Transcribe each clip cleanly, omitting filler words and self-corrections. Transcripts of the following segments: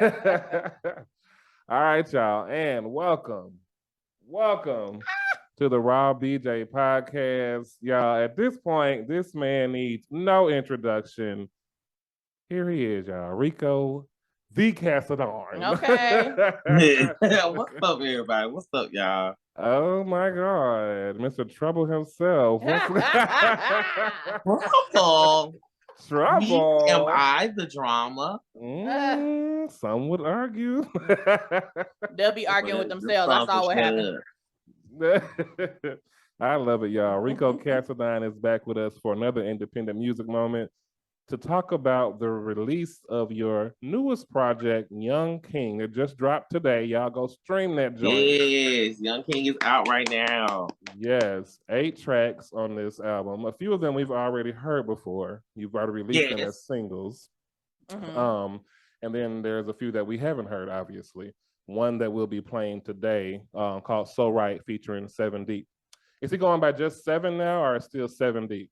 All right, y'all, and welcome to the Raw BJ podcast. Y'all, at this point, this man needs no introduction. Here he is, y'all, Rico the Cassadine. Okay. What's up, everybody? What's up, y'all? Oh my God, Mr. Trouble himself. Trouble. Trouble. Am I the drama? Some would argue. They'll be arguing with themselves. That's all what happened. I love it, y'all. Rico Cassadine is back with us for another independent music moment to talk about the release of your newest project, Young King. It just dropped today. Y'all go stream that joint. Yes, Young King is out right now. Yes, 8 tracks on this album. A few of them we've already heard before. You've already released them as singles. Mm-hmm. And then there's a few that we haven't heard, obviously. One that we'll be playing today called So Right featuring 7Deep. Is he going by just 7 now or still 7Deep?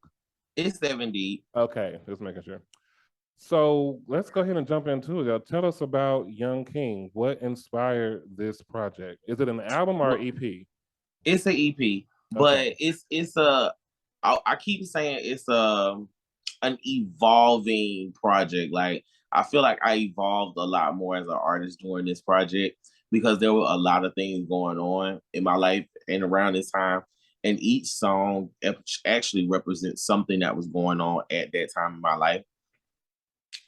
It's 7Deep. Okay, just making sure. So let's go ahead and jump into it. Tell us about Young King. What inspired this project? Is it an album or EP? It's an EP, but it's a. I keep saying it's an evolving project. Like I feel like I evolved a lot more as an artist during this project because there were a lot of things going on in my life and around this time. And each song actually represents something that was going on at that time in my life.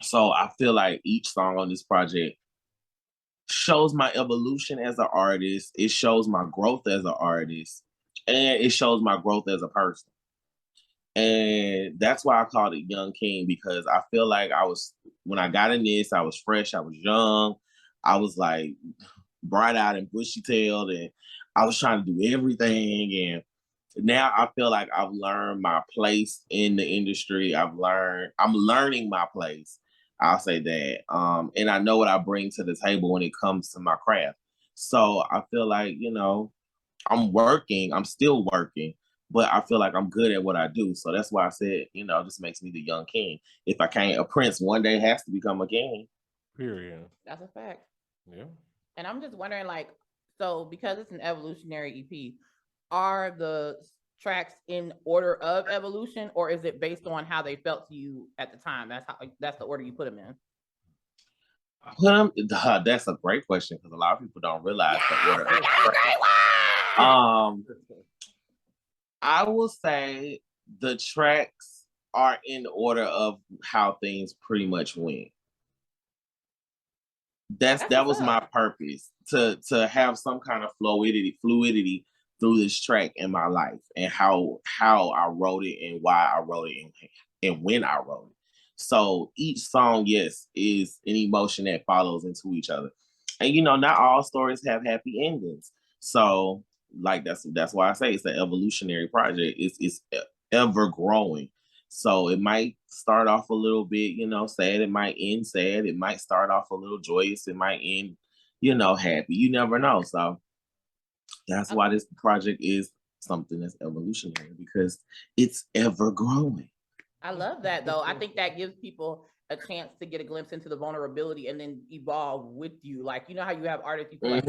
So I feel like each song on this project shows my evolution as an artist. It shows my growth as an artist. And it shows my growth as a person. And that's why I called it Young King, because I feel like when I got in this, I was fresh, I was young. I was like bright-eyed and bushy-tailed, and I was trying to do everything. And now I feel like I've learned my place in the industry. I'm learning my place. I'll say that. And I know what I bring to the table when it comes to my craft. So I feel like, I'm still working, but I feel like I'm good at what I do. So that's why I said, this makes me the Young King. If I can't, a prince one day has to become a king. Period. That's a fact. Yeah. And I'm just wondering, so because it's an evolutionary EP, are the tracks in order of evolution, or is it based on how they felt to you at the time? That's the order you put them in. That's a great question, because a lot of people don't realize the order. I will say the tracks are in order of how things pretty much went. That was my purpose, to have some kind of fluidity through this track in my life, and how I wrote it and why I wrote it and when I wrote it. So each song, yes, is an emotion that follows into each other. And not all stories have happy endings. So that's why I say it's an evolutionary project. It's ever growing. So it might start off a little bit, sad. It might end sad. It might start off a little joyous. It might end, happy. You never know. So that's why this project is something that's evolutionary, because it's ever growing. I love that, though. I think that gives people a chance to get a glimpse into the vulnerability and then evolve with you. Like, how you have artists you feel like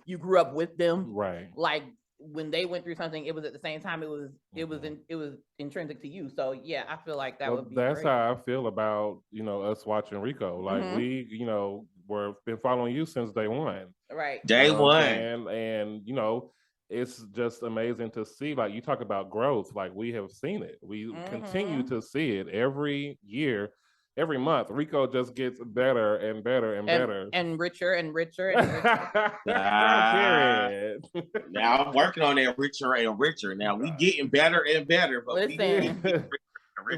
you grew up with them, right? Like when they went through something, it was at the same time it was intrinsic to you. So yeah, I feel like that would be. That's great. how I feel about us watching Rico. Like we we've been following you since day one. Right. Day one. And it's just amazing to see. Like you talk about growth. Like we have seen it. We continue to see it every year. Every month, Rico just gets better and better and better. And richer and richer and richer. Period. Now I'm working on that richer and richer. Now we getting better and better. But listen,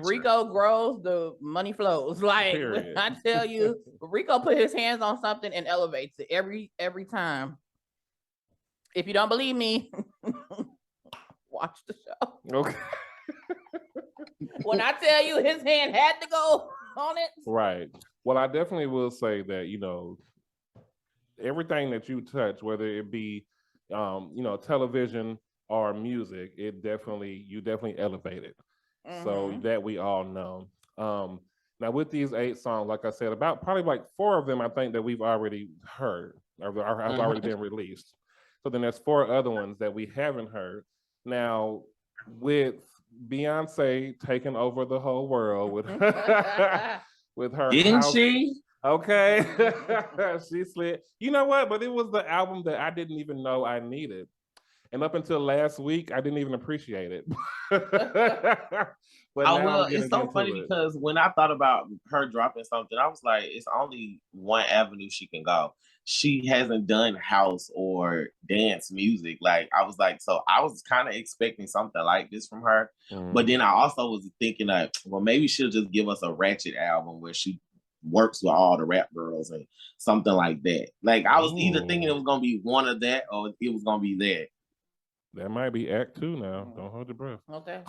Rico grows, the money flows. Like when I tell you, Rico put his hands on something and elevates it every time. If you don't believe me, watch the show. Okay. When I tell you his hand had to go on it. Right. Well, I definitely will say that, everything that you touch, whether it be, television or music, you definitely elevate it. So that we all know. Now, with these 8 songs, like I said, about probably like 4 of them, I think that we've already heard or have already been released. So then there's 4 other ones that we haven't heard. Now, with Beyonce taking over the whole world with with her Didn't she? Okay. She slid. You know what? But it was the album that I didn't even know I needed. And up until last week, I didn't even appreciate it. But it's so funny because when I thought about her dropping something, I was like, it's only one avenue she can go. She hasn't done house or dance music. Like, I was like, so I was kind of expecting something like this from her. But then I also was thinking that, well, maybe she'll just give us a ratchet album where she works with all the rap girls and something like that. Like, I was either thinking it was going to be one of that or it was going to be that. That might be Act 2 now. Don't hold your breath. Okay.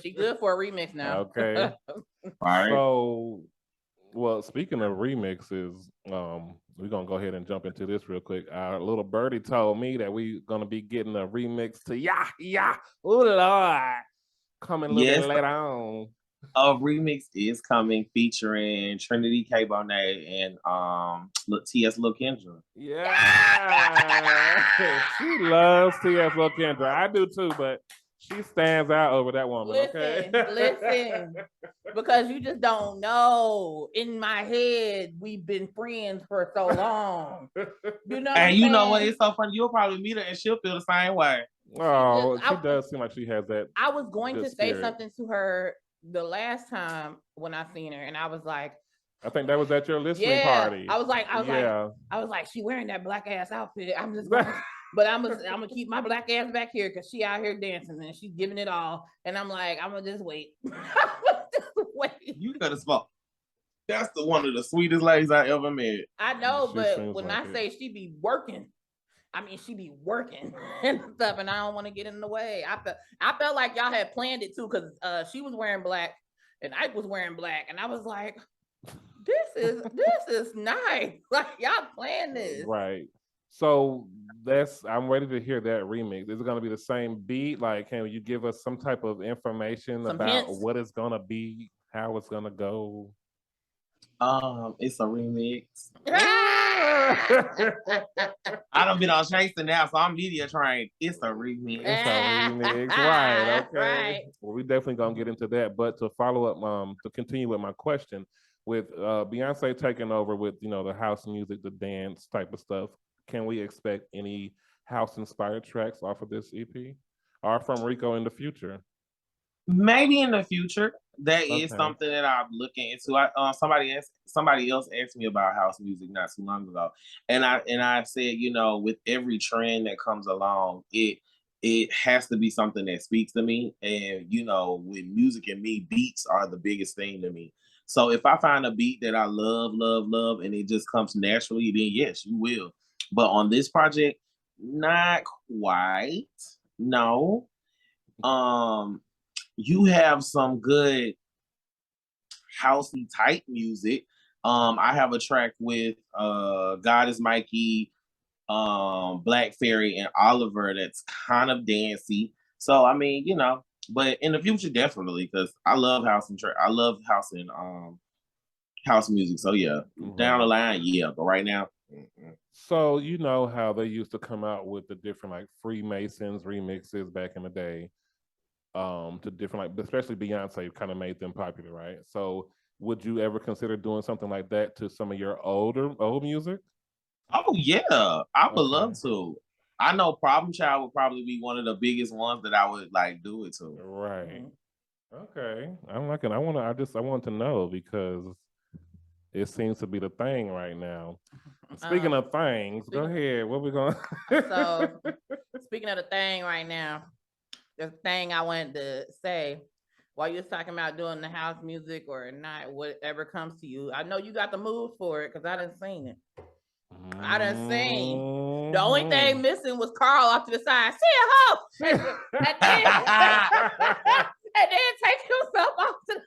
She good for a remix now. Okay. Right. So, well, speaking of remixes, we're going to go ahead and jump into this real quick. Our little birdie told me that we're going to be getting a remix to Yeah, ooh, Lord, coming a little bit later on. A remix is coming featuring Trinity K. Bonet and T.S. Lil Kendra. Yeah. She loves T.S. Lil Kendra. I do too, but she stands out over that woman. Listen. Because you just don't know. In my head, we've been friends for so long. You know. And you know what? It's so funny. You'll probably meet her and she'll feel the same way. Oh, she does seem like she has that. I was going to say something to her the last time when I seen her, and I was like, I think that was at your listening party. I was like, she wearing that black ass outfit. I'm gonna keep my black ass back here because she out here dancing and she's giving it all. And I'm like, I'm gonna just wait. You could have spoke. That's one of the sweetest ladies I ever met. I know, but when I say she be working, I mean, she be working and stuff, and I don't want to get in the way. I felt like y'all had planned it too, because she was wearing black and Ike was wearing black, and I was like, this is nice. Like, y'all planned this. Right. So I'm ready to hear that remix. Is it gonna be the same beat? Like, can you give us some type of information about hints? What it's gonna be, how it's gonna go? It's a remix. I done been on Chasing now, so I'm media trained. It's a remix. It's a remix. Right, okay. Right. Well, we definitely gonna get into that. But to follow up, to continue with my question, with Beyonce taking over with, the house music, the dance type of stuff, can we expect any house-inspired tracks off of this EP? Or from RICO in the future? Maybe in the future. That is something that I'm looking into. Somebody else asked me about house music not too long ago, and I said, with every trend that comes along, it has to be something that speaks to me. And with music and me, beats are the biggest thing to me. So if I find a beat that I love, and it just comes naturally, then yes, you will. But on this project, not quite. No. You have some good housey type music. I have a track with Goddess Mikey, Black Fairy, and Oliver that's kind of dancey. So I mean, but in the future, definitely, because I love house and house music. So yeah, down the line, yeah. But right now. So you know how they used to come out with the different like Freemasons remixes back in the day. To different, like, especially Beyonce kind of made them popular, right? So would you ever consider doing something like that to some of your old music? Oh yeah, I would love to. I know Problem Child would probably be one of the biggest ones that I would like do it to. Right. Okay. I'm liking. I want to know because it seems to be the thing right now. Speaking of things, go ahead. What we going? So speaking of the thing right now. The thing I wanted to say while you're talking about doing the house music or not, whatever comes to you, I know you got the moves for it because I done seen it. I done seen. The only thing missing was Carl off to the side. See a hoe! And then take himself off to the side.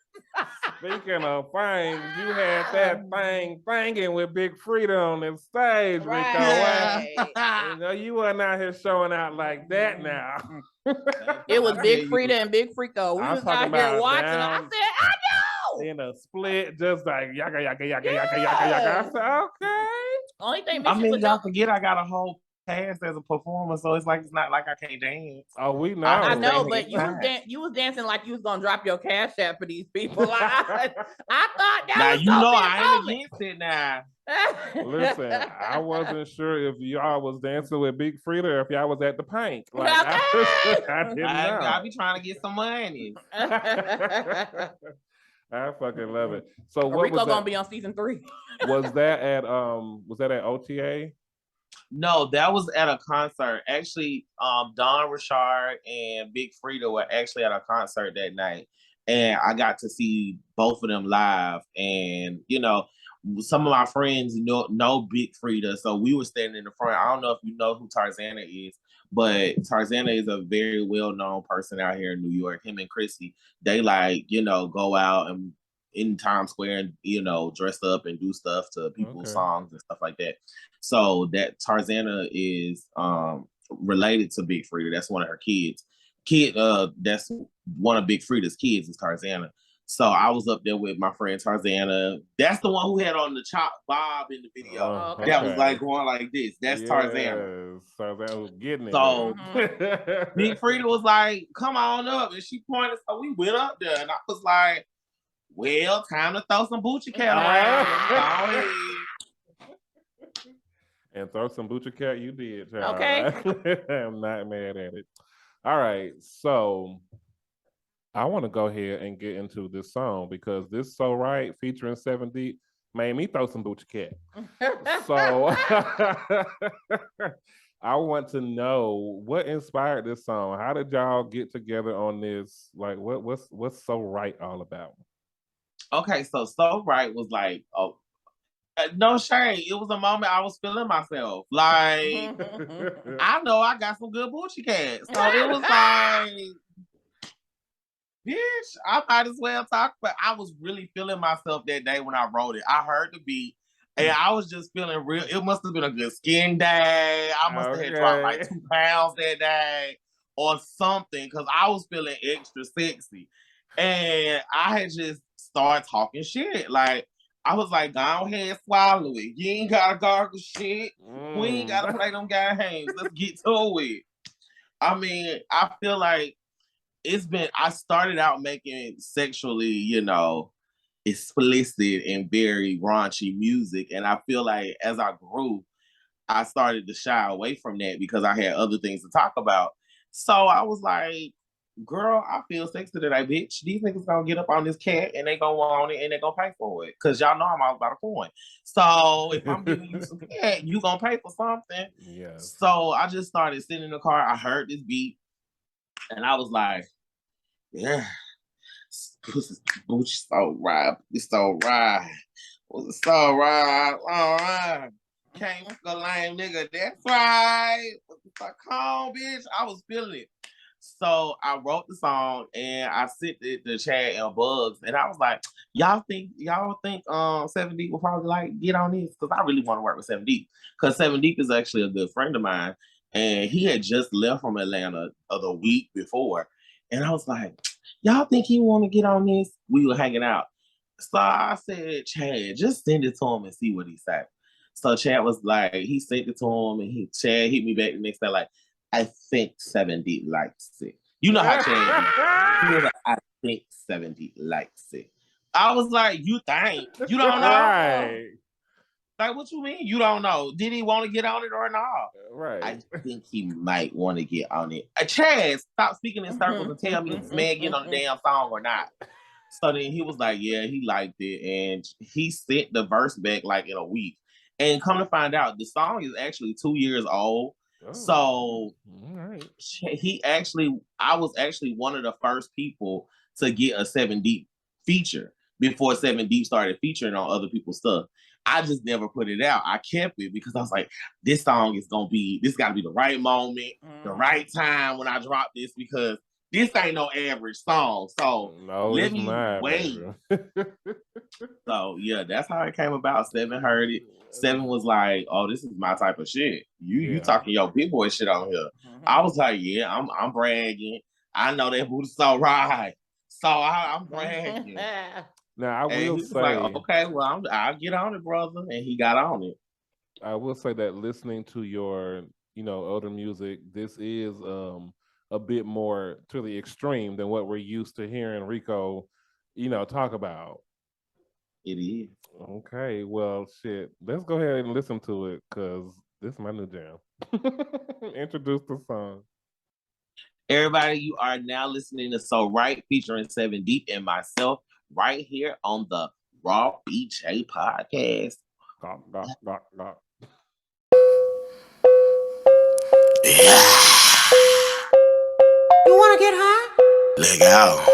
Speaking of things, you had that thing banging with Big Frida on the stage, right. Rico. You wasn't out here showing out like that now. It was Big Frida and Big Frico. We was out here watching. I said, I know. in a split, just like yaga yaga yaga yaga yaga yaga. I said, okay. Only thing I mean, y'all forget I got a whole past as a performer, so it's like it's not like I can't dance. Oh, we know. I know, but you was dancing like you was gonna drop your cash app for these people. Like, I thought that now was you know I ain't against it now. Listen, I wasn't sure if y'all was dancing with Big Frida or if y'all was at the Pink. Like, okay. I didn't know. I be trying to get some money. I fucking love it. So what RICO was that? gonna be on season 3? Was that at OTA? No, that was at a concert. Actually, Don Richard and Big Frida were actually at a concert that night. And I got to see both of them live. And, you know, some of my friends know Big Frida. So we were standing in the front. I don't know if you know who Tarzana is, but Tarzana is a very well-known person out here in New York. Him and Chrissy, they like, you know, go out and in Times Square and, you know, dress up and do stuff to people's songs and stuff like that. So that Tarzana is related to Big Frida. That's one of her kids. That's one of Big Frida's kids is Tarzana. So I was up there with my friend Tarzana. That's the one who had on the chop bob in the video. That was like going like this. That's Tarzana. Tarzana was getting it. So Big Frida was like, come on up. And she pointed. So we went up there and I was like, well, time to throw some Boochie Cat around. And throw some Boochie Cat you did, child. Okay. I'm not mad at it. All right, so I want to go ahead and get into this song because this So Right featuring 7Deep made me throw some Boochie Cat. So I want to know what inspired this song. How did y'all get together on this? Like, what's So Right all about? Okay, so Right was like, oh, no shame. It was a moment I was feeling myself. Like, I know I got some good Boochie Cats. So it was like, bitch, I might as well talk. But I was really feeling myself that day when I wrote it. I heard the beat. And I was just feeling real. It must have been a good skin day. I must have had dropped like 2 pounds that day or something because I was feeling extra sexy. And I had just started talking shit. Like, I was like, go ahead, swallow it. You ain't got to gargle shit. We ain't got to play them games. Let's get to it. I mean, I feel like I started out making sexually, you know, explicit and very raunchy music. And I feel like as I grew, I started to shy away from that because I had other things to talk about. So I was like, girl, I feel sexy today, bitch. These niggas gonna get up on this cat and they gonna want it and they gonna pay for it. Cause y'all know I'm all about a coin. So if I'm giving you some cat, you gonna pay for something. Yeah. So I just started sitting in the car. I heard this beat and I was like, yeah. Pussy's Boochie so right. It's so right. Was it so right? All right. Can't fuck a lame nigga. That's right. Fuck home, bitch. I was feeling it. So I wrote the song and I sent it to Chad and Bugs and I was like, y'all think 7Deep will probably like get on this? Because I really want to work with 7Deep. Because 7Deep is actually a good friend of mine. And he had just left from Atlanta the week before. And I was like, y'all think he want to get on this? We were hanging out. So I said, Chad, just send it to him and see what he said. So Chad was like, he sent it to him and Chad hit me back the next day like, I think 7Deep likes it. You know how Chad is. He was like, I think 7Deep likes it. I was like, you think? You don't know? Right. Like, what you mean? You don't know? Did he want to get on it or not? Right. I think he might want to get on it. Chad, stop speaking in circles and tell me this man get on the damn song or not. So then he was like, yeah, he liked it. And he sent the verse back like in a week. And come to find out, the song is actually 2 years old. Oh, so I was actually one of the first people to get a 7Deep feature before 7Deep started featuring on other people's stuff. I just never put it out. I kept it because I was like, this song is gonna be, this gotta be the right moment, the right time when I drop this because this ain't no average song. So let me wait. So yeah, that's how it came about. 7 heard it. 7 was like, oh, this is my type of shit. You talking your big boy shit on here. I was like, yeah, I'm bragging. I know that booty so right. So I'm bragging. Now, I will say, like, okay, well, I'll get on it, brother. And he got on it. I will say that listening to your, older music, this is a bit more to the extreme than what we're used to hearing Rico, talk about. It is. Okay, well, shit. Let's go ahead and listen to it because this is my new jam. Introduce the song. Everybody, you are now listening to So Right featuring 7Deep and myself right here on the Raw BJ podcast. Yeah. You wanna get high? Leg out.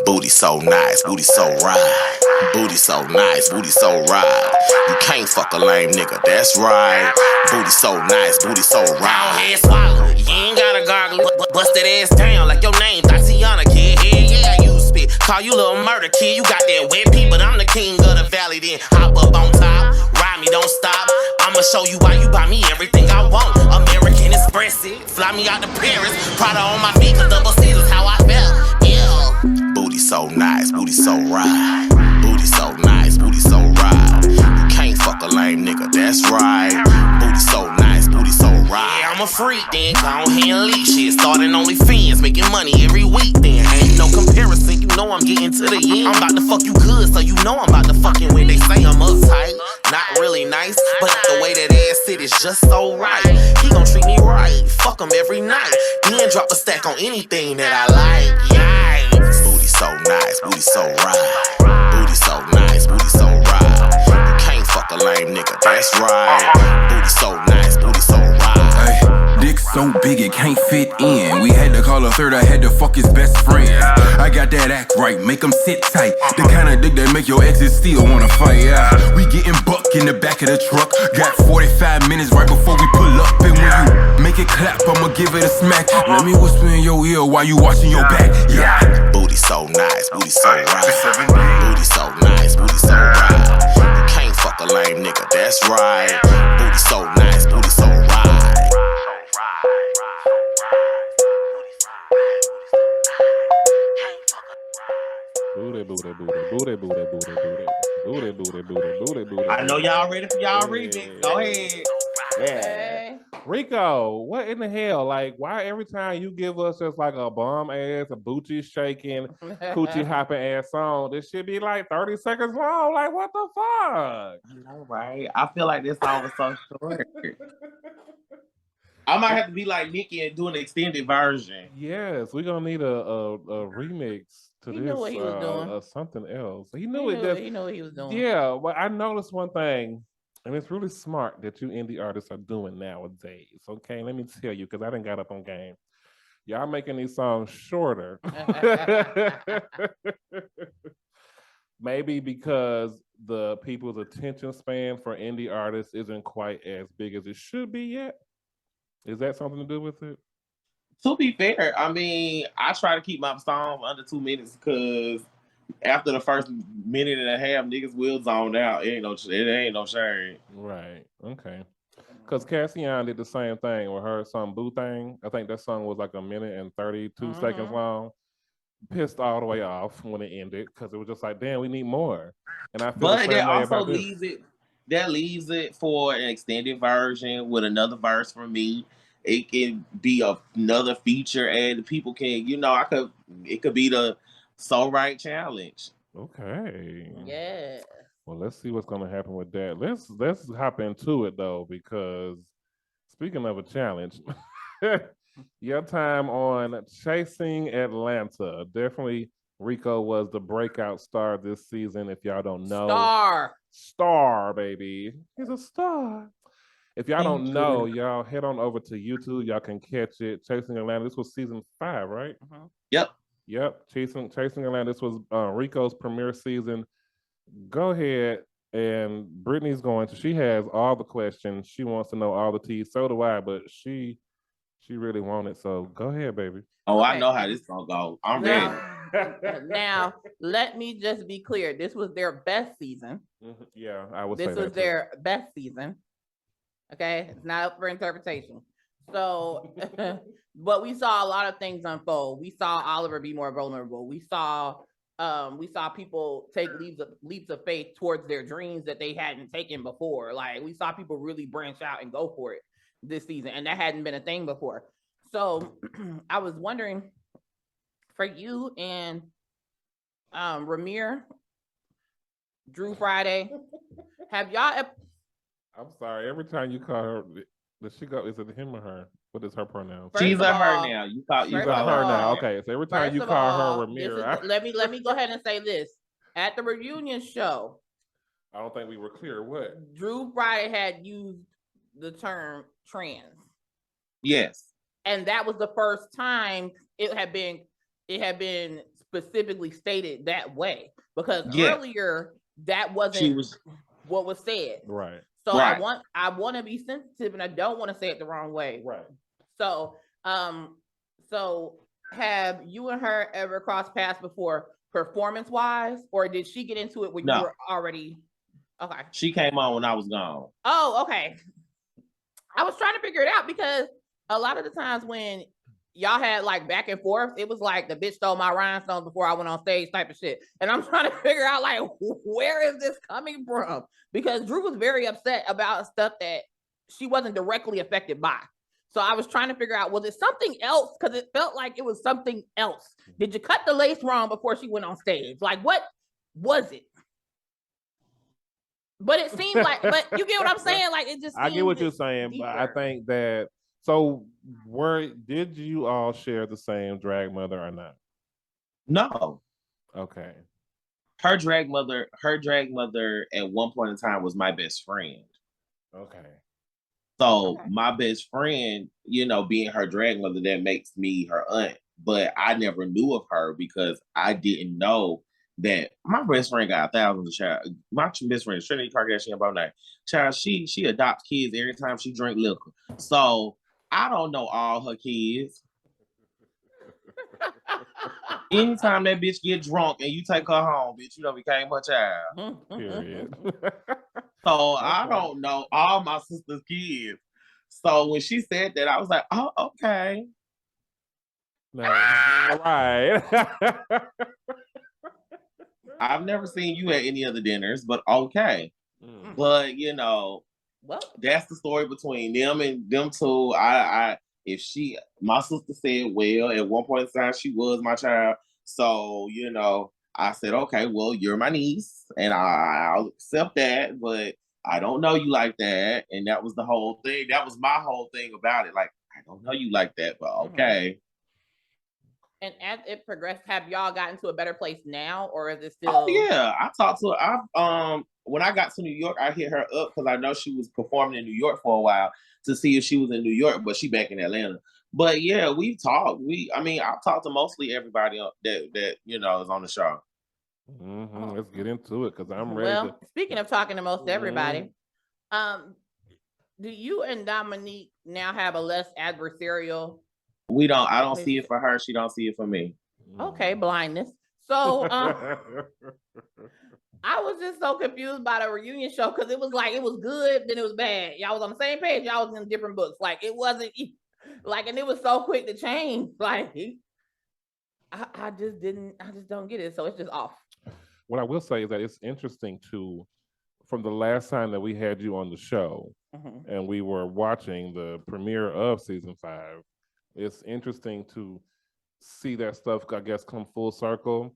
Booty so nice, booty so right. Booty so nice, booty so right. You can't fuck a lame nigga, that's right. Booty so nice, booty so right. Go ahead, swallow. You ain't gotta gargle. Bust that ass down like your name, Tatiana, kid. Yeah, you spit. Call you little murder kid. You got that wet pee, but I'm the king of the valley. Then hop up on top, ride me, don't stop. I'ma show you why you buy me everything I want. American Express it, fly me out to Paris. Prada on my feet, 'cause double C's is how I felt. Yeah. Booty so nice, booty so right. Booty so nice, booty so right. You can't fuck a lame nigga, that's right. Booty so nice, booty so right. Yeah, I'm a freak then, go ahead and leave shit. Starting OnlyFans, making money every week then. Ain't no comparison, you know I'm getting to the end. I'm about to fuck you good, so you know I'm about to fuck you when they say I'm uptight. Not really nice, but the way that ass sit is just so right. He gon' treat me right, fuck him every night. Then drop a stack on anything that I like, yikes. Booty so nice, booty so right. Booty so nice, booty so right. You can't fuck a lame nigga, that's right. Booty so nice, booty so right. Hey, dick so big it can't fit in. We had to call a third, I had to fuck his best friend. I got that act right, make him sit tight. The kind of dick that make your exes still wanna fight, yeah. We getting buck in the back of the truck. Got 45 minutes right before we pull up. And when you make it clap, I'ma give it a smack. Let me whisper in your ear while you watching your back, yeah. Booty so nice, booty so right. Booty so nice, booty so right. You can't fuck a lame nigga, that's right. Booty so nice, booty so right. Booty, booty, booty, booty, booty, booty, booty. Booty, booty, booty, booty, booty. I know y'all ready for y'all remix. Go ahead. Yeah. Rico, what in the hell? Like, why every time you give us just like a bomb ass, a booty shaking, coochie hopping ass song, this should be like 30 seconds long? Like, what the fuck? I know, right? I feel like this song was so short. I might have to be like Nikki and do an extended version. Yes, we're gonna need a remix to He this. knew what he was doing. Something else. He He knew knew what he was doing. Yeah, but I noticed one thing, and it's really smart that you indie artists are doing nowadays. Okay, let me tell you, because I didn't got up on game. Y'all making these songs shorter. Maybe because the people's attention span for indie artists isn't quite as big as it should be yet. Is that something to do with it? To be fair, I mean, I try to keep my songs under 2 minutes because after the first minute and a half, niggas will zone out. It ain't no shame. Right. Okay. Because Cassian did the same thing with her song Boo Thing. I think that song was like 1 minute and 32 seconds long. Pissed all the way off when it ended because it was just like, damn, we need more. And I feel but that also leaves it for an extended version with another verse from me. It can be another feature, and people can, it could be the So Right challenge. Okay. Yeah. Well, let's see what's gonna happen with that. Let's hop into it though, because speaking of a challenge, your time on Chasing Atlanta. Definitely Rico was the breakout star this season. If y'all don't know, star baby, he's a star. If y'all don't know, y'all head on over to YouTube. Y'all can catch it. Chasing Atlanta. This was season 5, right? Yep. Chasing Atlanta. This was Rico's premiere season. Go ahead, and Brittany's going to. She has all the questions. She wants to know all the tea. So do I, but she really wants it. So go ahead, baby. Oh, okay. I know how this gonna go. I'm ready. Now, let me just be clear. This was their best season. Yeah, I would say this was their best season. Okay, it's not up for interpretation. So, but we saw a lot of things unfold. We saw Oliver be more vulnerable. We saw people take leaps of faith towards their dreams that they hadn't taken before. Like we saw people really branch out and go for it this season, and that hadn't been a thing before. So I was wondering for you and Ramir, Drew Friday, have y'all? I'm sorry. Every time you call her, does she go? Is it him or her? What is her pronoun? She's a her now. You call her now. Okay, so every time you call her Ramir, let me go ahead and say this: at the reunion show, I don't think we were clear what Drew Friday had used the term trans. Yes, and that was the first time it had been specifically stated that way, because earlier that wasn't what was said. Right. So I want to be sensitive, and I don't want to say it the wrong way. Right. So so have you and her ever crossed paths before, performance wise, or did she get into it when you were already? Okay. She came on when I was gone. Oh, okay. I was trying to figure it out because a lot of the times when y'all had like back and forth, it was like the bitch stole my rhinestones before I went on stage type of shit. And I'm trying to figure out like, where is this coming from? Because Drew was very upset about stuff that she wasn't directly affected by. So I was trying to figure out, was it something else? Because it felt like it was something else. Did you cut the lace wrong before she went on stage? Like, what was it? But it seemed like, but you get what I'm saying? Like, it just I get what you're saying, deeper. But I think that, so did you all share the same drag mother or not? No. Okay. Her drag mother at one point in time was my best friend. Okay. So my best friend, being her drag mother, that makes me her aunt. But I never knew of her because I didn't know that my best friend got thousands of child. My best friend, Trinity Kardashian by name. Child, she adopts kids every time she drink liquor. So I don't know all her kids. Anytime that bitch get drunk and you take her home, bitch, you became her child. Period. So I don't know all my sister's kids. So when she said that, I was like, oh, okay. No, right. I've never seen you at any of the dinners, but okay. But well, that's the story between them and them two. My sister said, well, at one point in time, she was my child. So, I said, okay, well, you're my niece and I'll accept that, but I don't know you like that. And that was the whole thing. That was my whole thing about it. Like, I don't know you like that, but okay. And as it progressed, have y'all gotten to a better place now, or is it still? Oh yeah, I talked to her. When I got to New York, I hit her up because I know she was performing in New York for a while to see if she was in New York, but she back in Atlanta. But yeah, we've talked. I've talked to mostly everybody that is on the show. Mm-hmm. Let's get into it because I'm ready. Well, speaking of talking to most everybody, do you and Dominique now have a less adversarial? We don't. I don't see it for her. She don't see it for me. Okay, blindness. So I was just so confused by the reunion show because it was like it was good, then it was bad. Y'all was on the same page. Y'all was in different books. Like it wasn't like, and it was so quick to change. Like I just don't get it. So it's just off. What I will say is that it's interesting too. From the last time that we had you on the show, and we were watching the premiere of season 5. It's interesting to see that stuff, I guess, come full circle.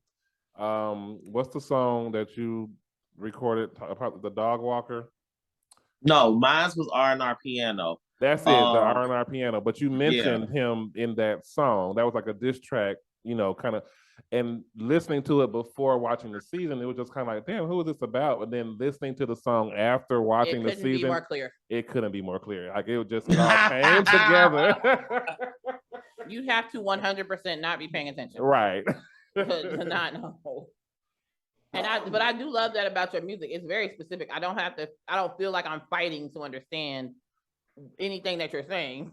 What's the song that you recorded about the dog walker? No, mine was R&R Piano. That's it, the R&R Piano. But you mentioned him in that song. That was like a diss track, kind of. And listening to it before watching the season, it was just kind of like, damn, who is this about? And then listening to the song after watching the season, be more clear. It couldn't be more clear. Like it just all came together. You'd have to 100% not be paying attention, right? to not know. But I do love that about your music. It's very specific. I don't feel like I'm fighting to understand anything that you're saying.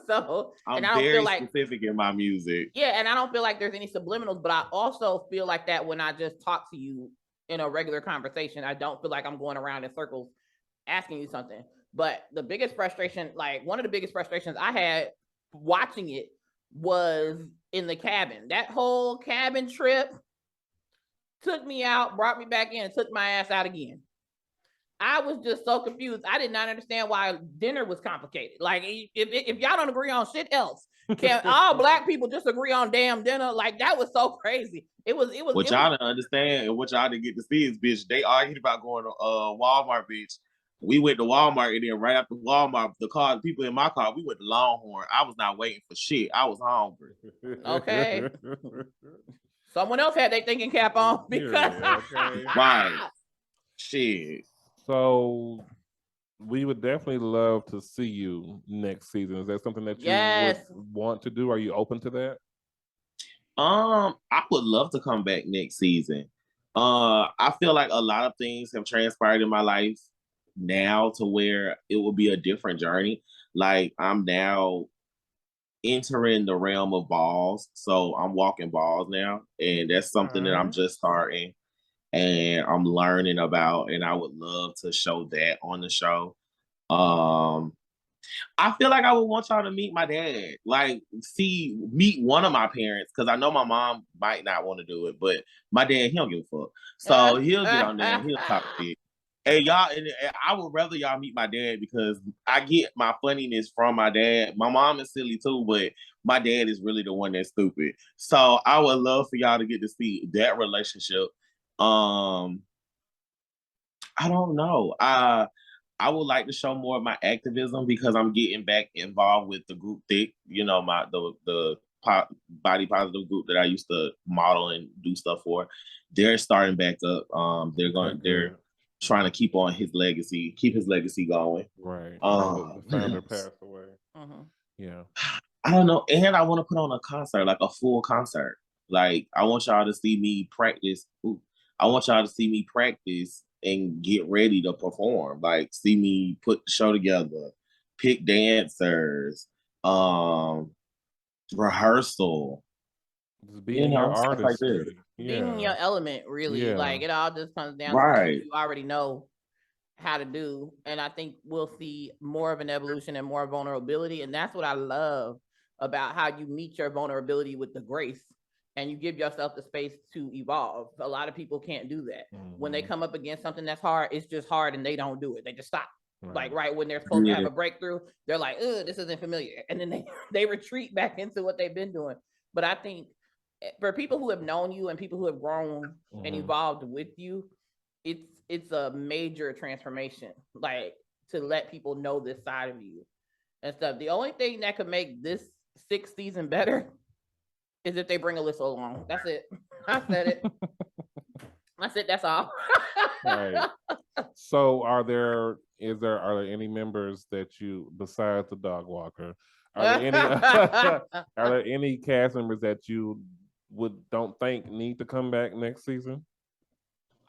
So I'm I don't very feel like specific in my music. Yeah, and I don't feel like there's any subliminals, but I also feel like that when I just talk to you in a regular conversation, I don't feel like I'm going around in circles asking you something. But the biggest frustration, like one of the biggest frustrations I had watching it was in the cabin. That whole cabin trip took me out, brought me back in, and took my ass out again. I was just so confused. I did not understand why dinner was complicated. Like, if y'all don't agree on shit else, can all black people just agree on damn dinner? Like, that was so crazy. It was. What y'all didn't understand and what y'all didn't get to see is, bitch, they argued about going to Walmart, bitch. We went to Walmart, and then right after Walmart, the people in my car, we went to Longhorn. I was not waiting for shit. I was hungry. Okay. Someone else had their thinking cap on because right. Shit. So we would definitely love to see you next season. Is that something that you would want to do? Are you open to that? I would love to come back next season. I feel like a lot of things have transpired in my life now to where it will be a different journey. Like, I'm now entering the realm of balls, so I'm walking balls now, and that's something that I'm just starting and I'm learning about, and I would love to show that on the show. I feel like I would want y'all to meet my dad, like meet one of my parents, because I know my mom might not want to do it, but my dad, he don't give a fuck, so he'll get on there and he'll talk shit. And y'all, and I would rather y'all meet my dad because I get my funniness from my dad. My mom is silly too, but my dad is really the one that's stupid. So I would love for y'all to get to see that relationship. I don't know. I would like to show more of my activism because I'm getting back involved with the group Thick, you know, the body positive group that I used to model and do stuff for. They're starting back up. They're trying to keep his legacy going. Right. The founder passed away. Yeah. I don't know. And I want to put on a concert, like a full concert. Like, I want y'all to see me practice. I want y'all to see me practice and get ready to perform. Like, see me put the show together, pick dancers, rehearsal. Just being your artist. Like being in your element, really. Yeah. Like, it all just comes down to what you already know how to do. And I think we'll see more of an evolution and more vulnerability. And that's what I love about how you meet your vulnerability with the grace and you give yourself the space to evolve. A lot of people can't do that. When they come up against something that's hard, it's just hard and they don't do it. They just stop. Like right when they're supposed to have a breakthrough, they're like, "Ugh, this isn't familiar." And then they retreat back into what they've been doing. But I think for people who have known you and people who have grown and evolved with you, it's a major transformation, like to let people know this side of you and stuff. The only thing that could make this 6th season better is if they bring Alyssa along. That's it. I said it. That's it. That's all. Right. So are there any members that you, besides the dog walker, are there any cast members that you don't think need to come back next season?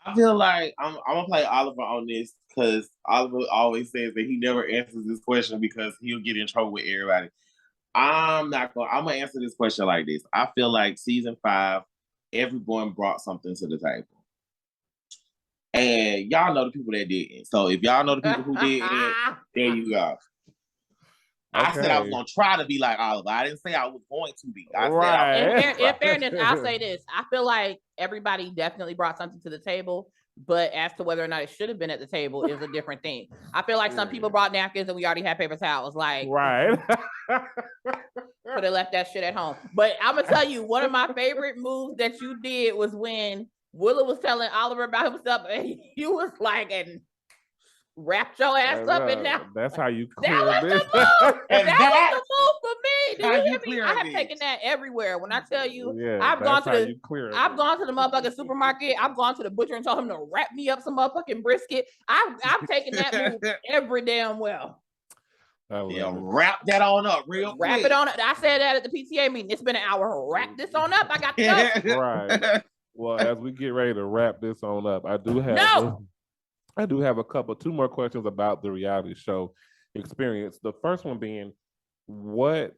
I feel like I'm gonna play Oliver on this because Oliver always says that he never answers this question because he'll get in trouble with everybody. I'm gonna answer this question like this. I feel like season 5, everyone brought something to the table. And y'all know the people that didn't. So if y'all know the people who didn't, there you go. Okay. I said I was gonna try to be like Oliver. I didn't say I was going to be. In fairness, I'll say this. I feel like everybody definitely brought something to the table, but as to whether or not it should have been at the table is a different thing. I feel like some people brought napkins and we already had paper towels. Like, right. Could have left that shit at home. But I'm gonna tell you, one of my favorite moves that you did was when Willa was telling Oliver about himself, and you was like, and wrapped your ass up in that. That's how you clear that was this. the move. That was the move for me. Did you hear me? I have taken that everywhere. When I tell you, I've gone to the motherfucking supermarket. I've gone to the butcher and told him to wrap me up some motherfucking brisket. I've taken that move every damn well. Wrap that on up real quick. Wrap it on up. I said that at the PTA meeting. It's been an hour. Wrap this on up. I got to go. Right. Well, as we get ready to wrap this on up, I do have two more questions about the reality show experience. The first one being, what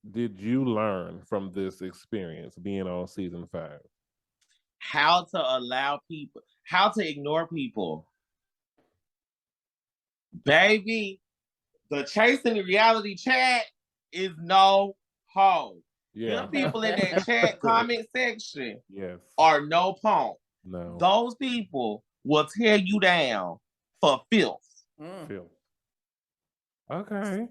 did you learn from this experience being on season 5? How to ignore people. Baby, the chasing the reality chat is no hoe. Yeah. Them people in that chat comment section yes. are no punk. No. Those people will tear you down for filth. Filth. Okay.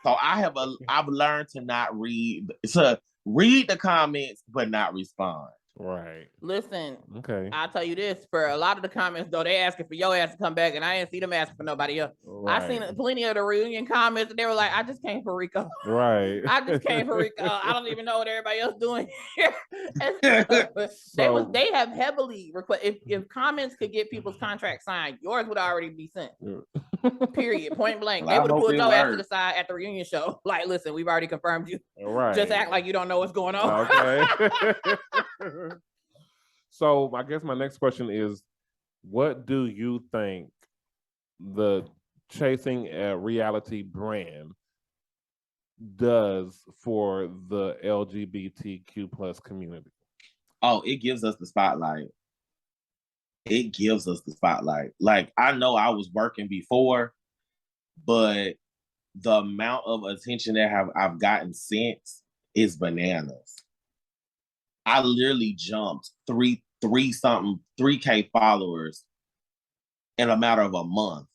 So I've learned to read the comments but not respond. Right. Listen. Okay. I'll tell you this, for a lot of the comments though, they asking for your ass to come back, and I didn't see them asking for nobody else. Right. I seen plenty of the reunion comments, and they were like, "I just came for Rico." Right. I just came for Rico. I don't even know what everybody else doing here. They have heavily requested. If comments could get people's contracts signed, yours would already be sent. Period. Point blank. They would have pulled your ass to the side at the reunion show. Like, listen, we've already confirmed you. Right. Just act like you don't know what's going on. Okay. So I guess my next question is, what do you think the Chasing a Reality brand does for the LGBTQ plus community? Oh, it gives us the spotlight. It gives us the spotlight. Like, I know I was working before, but the amount of attention that I've gotten since is bananas. I literally jumped 3K followers in a matter of a month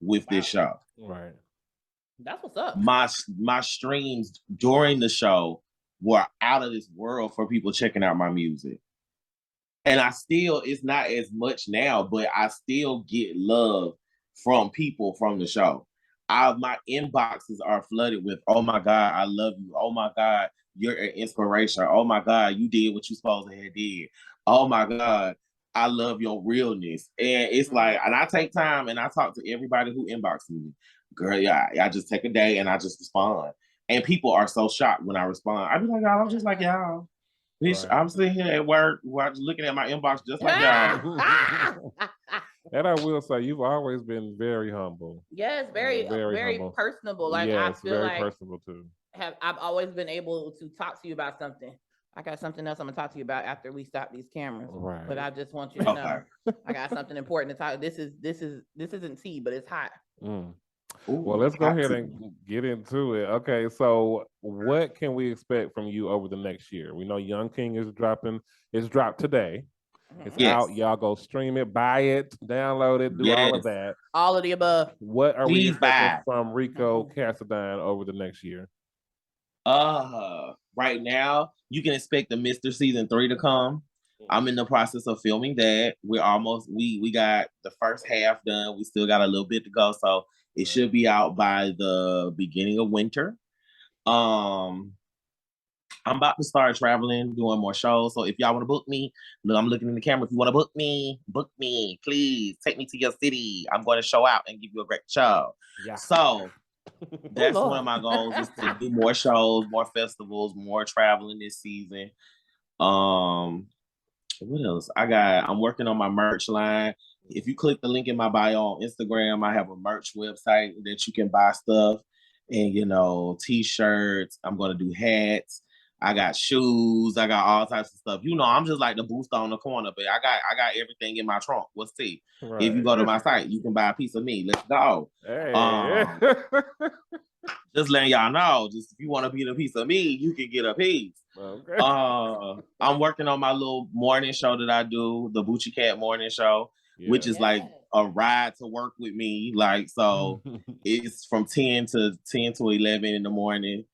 with this show. Right. That's what's up. My streams during the show were out of this world for people checking out my music. And it's not as much now, but I still get love from people from the show. My inboxes are flooded with, "Oh my God, I love you. Oh my God, you're an inspiration. Oh my God, you did what you supposed to have did. Oh my God, I love your realness." And it's like, and I take time and I talk to everybody who inboxes me. Girl, yeah, I just take a day and I just respond. And people are so shocked when I respond. I be like, "Y'all, I'm just like y'all. Bitch, right. I'm sitting here at work, looking at my inbox just like y'all." And I will say, you've always been very humble. Yes, very humble. Personable. Like, yes, I feel very like personable too. I've always been able to talk to you about something. I got something else I'm gonna talk to you about after we stop these cameras. Right. But I just want you to know, I got something important to talk. This isn't tea, but it's hot. Ooh, well, let's go ahead and get into it. Okay, so what can we expect from you over the next year? We know Young King is dropping. It's dropped today. It's out. Y'all go stream it, buy it, download it, do all of that. All of the above. What are we expecting from RICO CASSADINE over the next year? Right now, you can expect the Mr. Season 3 to come. I'm in the process of filming that. We're almost, we got the first half done. We still got a little bit to go. So it should be out by the beginning of winter. I'm about to start traveling, doing more shows. So if y'all want to book me, look, I'm looking in the camera. If you want to book me, please. Take me to your city. I'm going to show out and give you a great show. Yeah. So that's one of my goals, is to do more shows, more festivals, more traveling this season. What else? I'm working on my merch line. If you click the link in my bio on Instagram, I have a merch website that you can buy stuff and, t-shirts. I'm going to do hats. I got shoes. I got all types of stuff. I'm just like the booster on the corner, but I got everything in my trunk. What's tea? Right. If you go to my site, you can buy a piece of me. Let's go. Hey. Just letting y'all know, just if you want to be a piece of me, you can get a piece. Okay. I'm working on my little morning show that I do, the Boochie Cat morning show, which is like a ride to work with me. Like, so it's from 10 to 11 in the morning.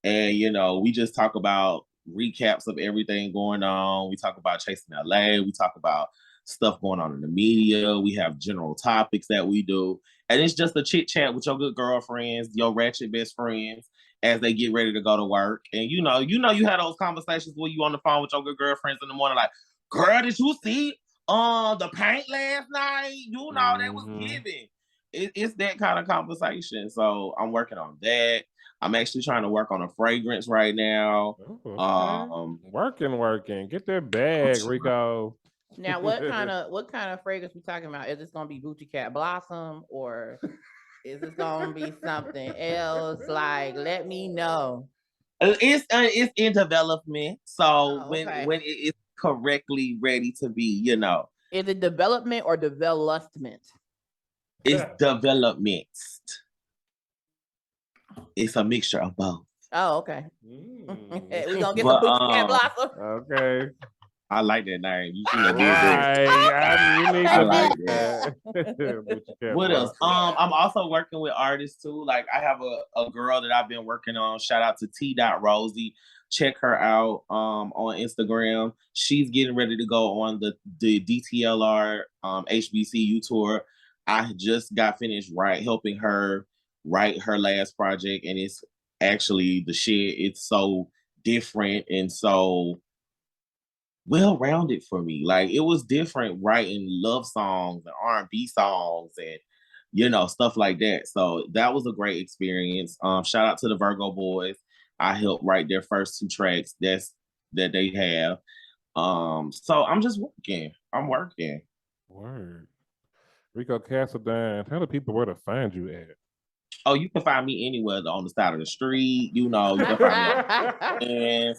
And, we just talk about recaps of everything going on. We talk about Chasing LA. We talk about stuff going on in the media. We have general topics that we do. And it's just a chit chat with your good girlfriends, your ratchet best friends, as they get ready to go to work. And you had those conversations where you on the phone with your good girlfriends in the morning, like, "Girl, did you see the paint last night? That was giving." It's that kind of conversation. So I'm working on that. I'm actually trying to work on a fragrance right now. Okay. Working. Get that bag, Rico. Now, what kind of fragrance we talking about? Is this gonna be Boochie Cat Blossom, or is this gonna be something else? Like, let me know. It's in development. So when it is correctly ready to be, Is it development or development? It's development. It's a mixture of both. Oh, okay. We're gonna get the Boochie Cat Blossom. Okay. I like that name. You should have did that. I like that. What else? I'm also working with artists too. Like I have a girl that I've been working on. Shout out to T.Rosie. Check her out on Instagram. She's getting ready to go on the DTLR HBCU tour. I just got finished helping her write her last project, and it's actually the shit. It's so different and so well-rounded for me. Like it was different writing love songs and R&B songs and stuff like that. So that was a great experience. Shout out to the Virgo boys. I helped write their first 2 tracks that they have. So I'm just working. I'm working. Word. RICO Cassadine, tell the people where to find you at. Oh, you can find me anywhere on the side of the street. You can find me and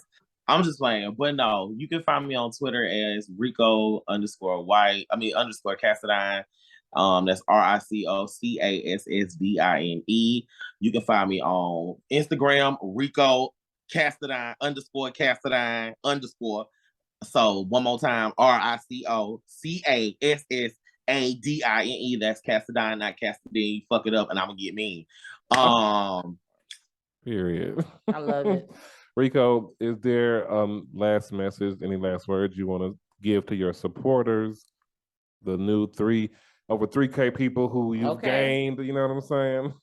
I'm just playing, but no, you can find me on Twitter as RICO _Cassadine. That's RICO You can find me on Instagram, RICO Cassadine _Cassadine _ So one more time, RICO CASSADINE. That's Cassadine, not Cassadine. Fuck it up, and I'm gonna get mean. Period. I love it. RICO, is there last message, any last words you want to give to your supporters, the new over 3K people who you've gained, you know what I'm saying?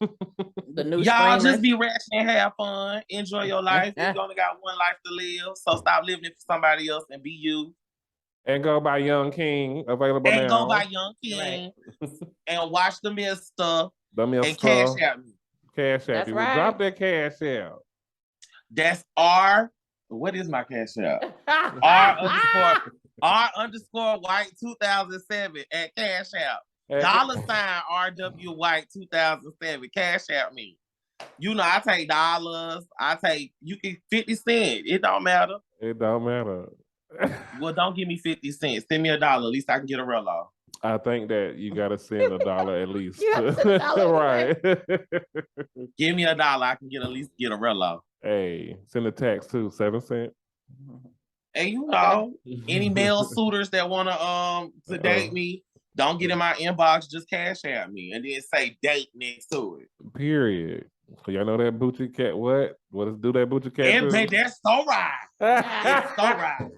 The new y'all just be ratchet and have fun. Enjoy your life. You only got one life to live, so stop living it for somebody else and be you. And go by Young King, available now. And go by Young King. Right. And watch the Mister. And cash out me. Cash out you. Right. Drop that cash out. That's R. What is my cash out? R _ White 2007 at cash out. $RW White 2007. Cash out me. I take dollars. You can 50 cents. It don't matter. It don't matter. Well, don't give me 50 cents. Send me $1. At least I can get a real off. I think that you got to send $1 at least. Right. Give me $1. I can at least get a real off. Hey, send a text too, 7 cents. And any male suitors that want to date me, don't get in my inbox, just cash out me and then say date next to it. Period. So y'all know that Boochie Cat, what does do that Boochie Cat do? That's so right. It's so right.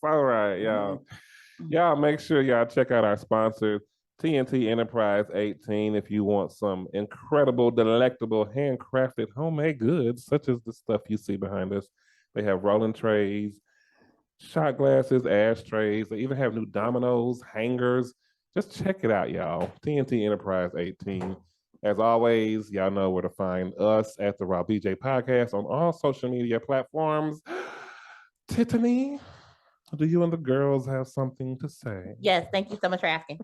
So right, y'all. Y'all make sure y'all check out our sponsors, TNT Enterprise 18, if you want some incredible, delectable, handcrafted homemade goods, such as the stuff you see behind us. They have rolling trays, shot glasses, ashtrays. They even have new dominoes, hangers. Just check it out, y'all. TNT Enterprise 18. As always, y'all know where to find us at the Raw BJ Podcast on all social media platforms. Tiffany, do you and the girls have something to say? Yes, thank you so much for asking.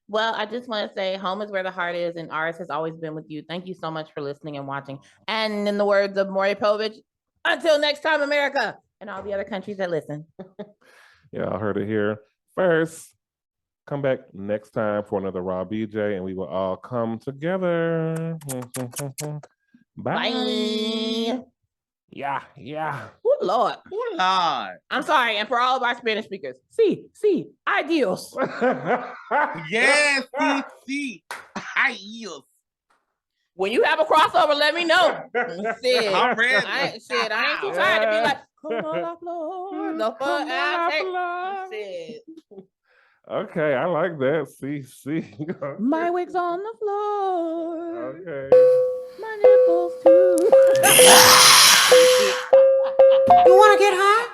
Well, I just want to say home is where the heart is, and ours has always been with you. Thank you so much for listening and watching. And in the words of Maury Povich, until next time, America, and all the other countries that listen. Yeah, I heard it here first. Come back next time for another Raw BJ, and we will all come together. Bye. Bye. Yeah. Oh, Lord. Oh, Lord. I'm sorry. And for all of our Spanish speakers, adios. Yes, adios. When you have a crossover, let me know. Shit. I'm ready. I ain't too tired to be like, come on the floor. No fun. Shit. Okay, I like that. See. My wig's on the floor. Okay. My nipples too. You wanna get high?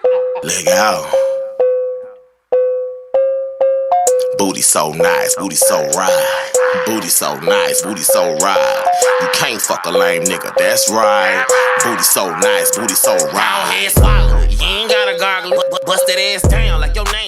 Leg out. Booty so nice, booty so right. Booty so nice, booty so right. You can't fuck a lame nigga, that's right. Booty so nice, booty so right. Head swallow. You ain't gotta gargle. Bust that ass down like your name.